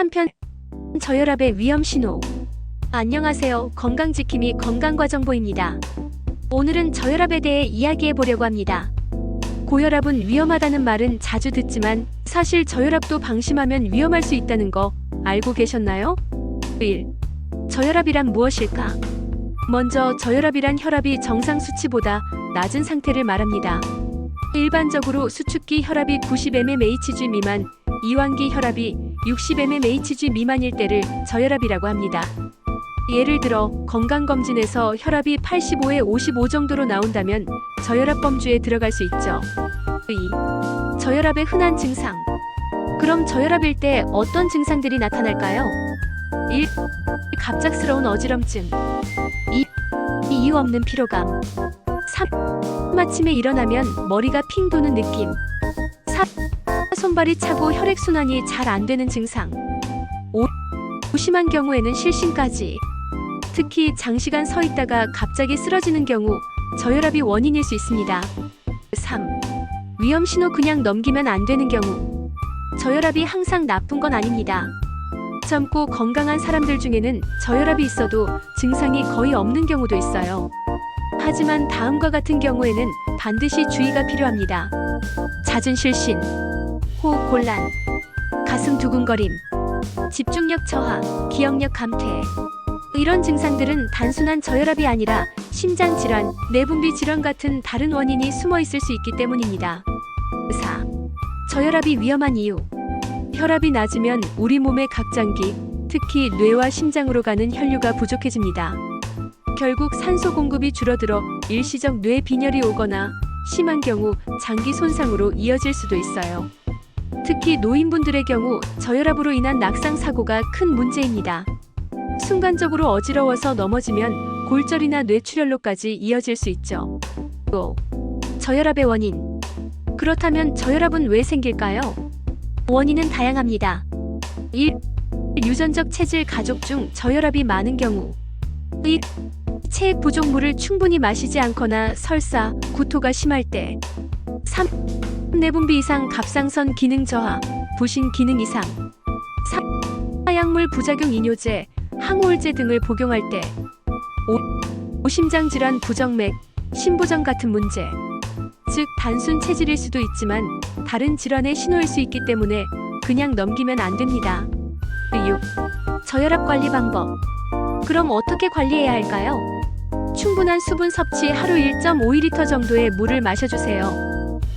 3편 저혈압의 위험 신호. 안녕하세요. 건강지킴이 건강과정보입니다. 오늘은 저혈압에 대해 이야기해 보려고 합니다. 고혈압은 위험하다는 말은 자주 듣지만 사실 저혈압도 방심하면 위험할 수 있다는 거 알고 계셨나요? 1. 저혈압이란 무엇일까? 먼저 저혈압이란 혈압이 정상 수치보다 낮은 상태를 말합니다. 일반적으로 수축기 혈압이 90mmHg 미만, 이완기 혈압이 60mmHg 미만일 때를 저혈압이라고 합니다. 예를 들어 건강검진에서 혈압이 85에 55 정도로 나온다면 저혈압 범주에 들어갈 수 있죠. 2. 저혈압의 흔한 증상. 그럼 저혈압일 때 어떤 증상들이 나타날까요? 1. 갑작스러운 어지럼증. 2. 이유 없는 피로감. 3. 아침에 일어나면 머리가 핑 도는 느낌. 4. 손발이 차고 혈액순환이 잘 안 되는 증상. 5. 심한 경우에는 실신까지. 특히 장시간 서 있다가 갑자기 쓰러지는 경우 저혈압이 원인일 수 있습니다. 3. 위험 신호 그냥 넘기면 안 되는 경우. 저혈압이 항상 나쁜 건 아닙니다. 젊고 건강한 사람들 중에는 저혈압이 있어도 증상이 거의 없는 경우도 있어요. 하지만 다음과 같은 경우에는 반드시 주의가 필요합니다. 잦은 실신, 호흡 곤란, 가슴 두근거림, 집중력 저하, 기억력 감퇴. 이런 증상들은 단순한 저혈압이 아니라 심장 질환, 내분비 질환 같은 다른 원인이 숨어 있을 수 있기 때문입니다. 4. 저혈압이 위험한 이유. 혈압이 낮으면 우리 몸의 각 장기, 특히 뇌와 심장으로 가는 혈류가 부족해집니다. 결국 산소 공급이 줄어들어 일시적 뇌 빈혈이 오거나 심한 경우 장기 손상으로 이어질 수도 있어요. 특히 노인분들의 경우 저혈압으로 인한 낙상 사고가 큰 문제입니다. 순간적으로 어지러워서 넘어지면 골절이나 뇌출혈로까지 이어질 수 있죠. 5. 저혈압의 원인. 그렇다면 저혈압은 왜 생길까요? 원인은 다양합니다. 1. 유전적 체질 가족 중 저혈압이 많은 경우. 2. 체액 부족물을 충분히 마시지 않거나 설사, 구토가 심할 때. 3. 내분비 이상 갑상선 기능 저하, 부신 기능 이상. 4. 약물 부작용 이뇨제, 항우울제 등을 복용할 때. 5. 심장질환 부정맥, 심부전 같은 문제. 즉 단순 체질일 수도 있지만 다른 질환의 신호일 수 있기 때문에 그냥 넘기면 안 됩니다. 6. 저혈압 관리 방법. 그럼 어떻게 관리해야 할까요? 충분한 수분 섭취 하루 1.5L 정도의 물을 마셔주세요.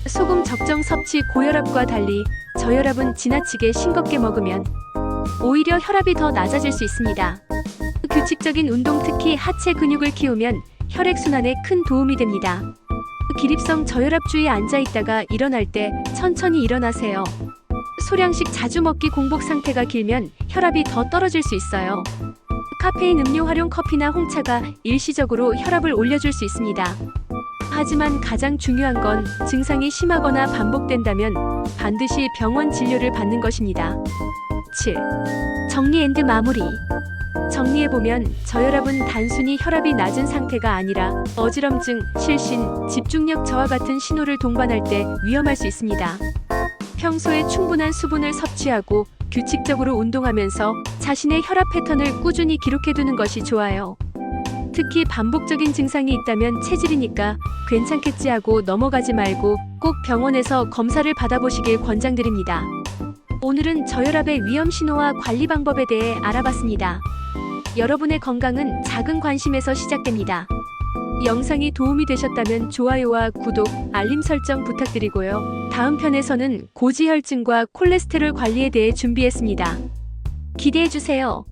소금 적정 섭취. 고혈압과 달리 저혈압은 지나치게 싱겁게 먹으면 오히려 혈압이 더 낮아질 수 있습니다. 규칙적인 운동, 특히 하체 근육을 키우면 혈액순환에 큰 도움이 됩니다. 기립성 저혈압 주위에 앉아있다가 일어날 때 천천히 일어나세요. 소량씩 자주 먹기. 공복 상태가 길면 혈압이 더 떨어질 수 있어요. 카페인 음료 활용. 커피나 홍차가 일시적으로 혈압을 올려줄 수 있습니다. 하지만 가장 중요한 건 증상이 심하거나 반복된다면 반드시 병원 진료를 받는 것입니다. 7. 정리 앤드 마무리. 정리해보면 저혈압은 단순히 혈압이 낮은 상태가 아니라 어지럼증, 실신, 집중력 저하 같은 신호를 동반할 때 위험할 수 있습니다. 평소에 충분한 수분을 섭취하고 규칙적으로 운동하면서 자신의 혈압 패턴을 꾸준히 기록해두는 것이 좋아요. 특히 반복적인 증상이 있다면 체질이니까 괜찮겠지 하고 넘어가지 말고 꼭 병원에서 검사를 받아보시길 권장드립니다. 오늘은 저혈압의 위험 신호와 관리 방법에 대해 알아봤습니다. 여러분의 건강은 작은 관심에서 시작됩니다. 영상이 도움이 되셨다면 좋아요와 구독, 알림 설정 부탁드리고요. 다음 편에서는 고지혈증과 콜레스테롤 관리에 대해 준비했습니다. 기대해주세요.